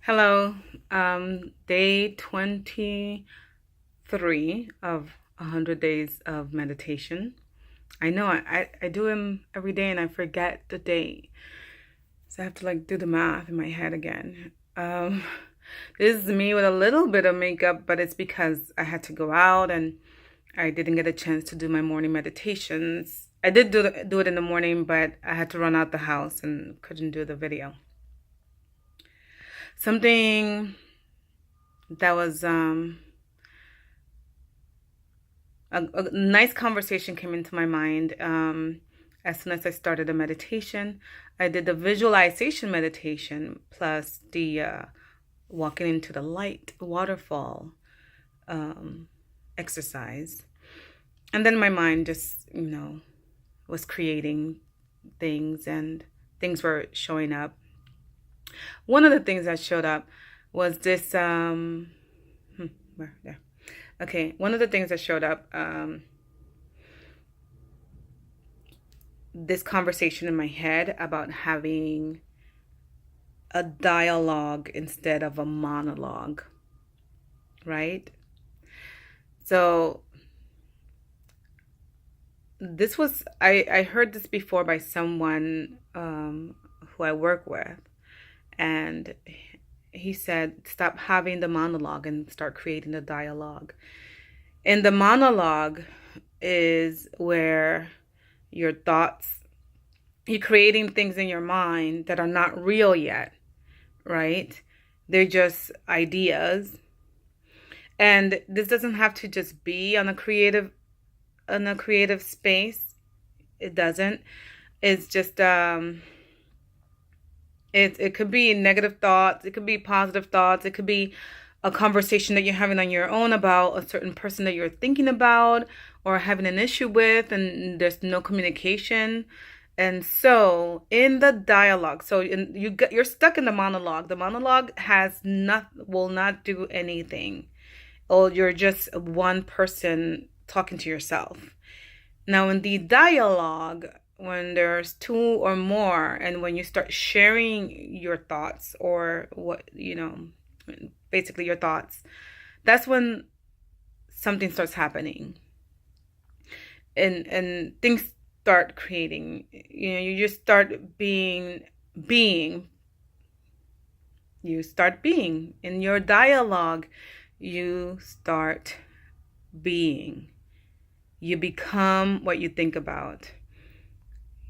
Hello, day 23 of 100 days of meditation. I know I do them every day and I forget the date. So I have to do the math in my head again. This is me with a little bit of makeup, but it's because I had to go out and I didn't get a chance to do my morning meditations. I did do it in the morning, but I had to run out the house and couldn't do the video. Something that was a nice conversation came into my mind as soon as I started the meditation. I did the visualization meditation plus the walking into the light waterfall exercise. And then my mind just, was creating things and things were showing up. One of the things that showed up was this where there. Okay, one of the things that showed up, this conversation in my head about having a dialogue instead of a monologue, right? So this was, I heard this before by someone who I work with, and he said, stop having the monologue and start creating the dialogue. And the monologue is where your thoughts, you're creating things in your mind that are not real yet, right? They're just ideas. And this doesn't have to just be on a creative space. It doesn't. It's just it could be negative thoughts, it could be positive thoughts, it could be a conversation that you're having on your own about a certain person that you're thinking about or having an issue with, and there's no communication. And so in the dialogue, you're stuck in the monologue. The monologue will not do anything. Or you're just one person talking to yourself. Now in the dialogue, when there's two or more, and when you start sharing your thoughts or basically your thoughts, that's when something starts happening. And things start creating. You just start being. You start being. In your dialogue, you start being. You become what you think about.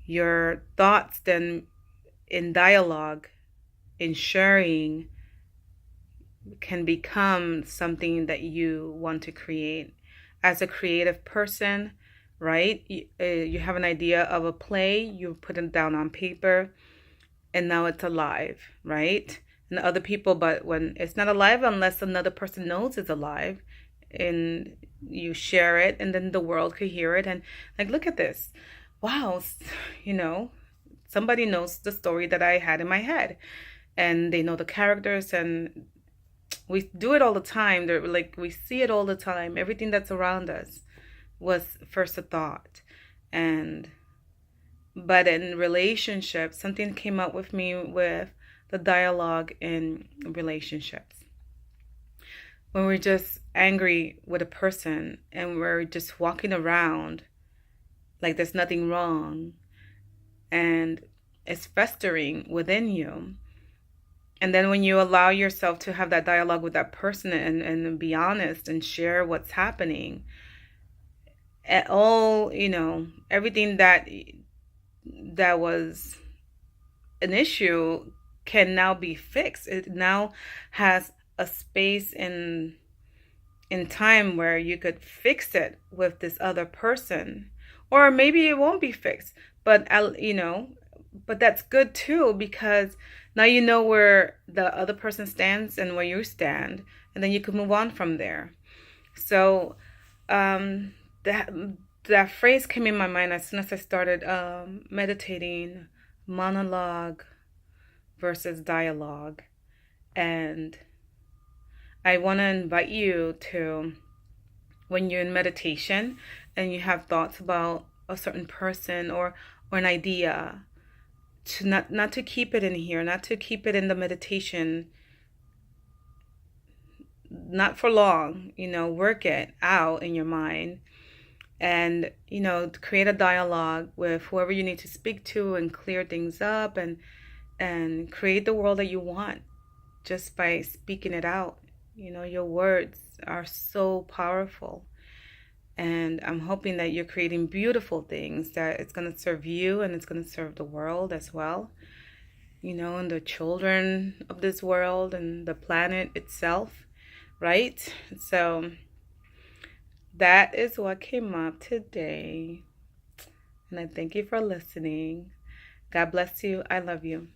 Your thoughts then in dialogue, in sharing, can become something that you want to create. As a creative person, right? You have an idea of a play, you put it down on paper, and now it's alive, right? And other people, but when it's not alive unless another person knows it's alive, and you share it, and then the world could hear it, and look at this. Wow, somebody knows the story that I had in my head, and they know the characters, and we do it all the time. We see it all the time. Everything that's around us was first a thought. But in relationships, something came up with me with the dialogue in relationships. When we're just angry with a person and we're just walking around like there's nothing wrong, and it's festering within you. And then when you allow yourself to have that dialogue with that person and be honest and share what's happening, at all, everything that was an issue can now be fixed. It now has a space in time where you could fix it with this other person. Or maybe it won't be fixed, but but that's good too, because now you know where the other person stands and where you stand, and then you can move on from there. So that phrase came in my mind as soon as I started meditating, monologue versus dialogue. And I want to invite you to, when you're in meditation and you have thoughts about a certain person or an idea, to not to keep it in here, not to keep it in the meditation not for long, work it out in your mind, and create a dialogue with whoever you need to speak to and clear things up, and create the world that you want just by speaking it out. Your words are so powerful, and I'm hoping that you're creating beautiful things, that it's going to serve you and it's going to serve the world as well, and the children of this world and the planet itself, right? So that is what came up today. And I thank you for listening. God bless you. I love you.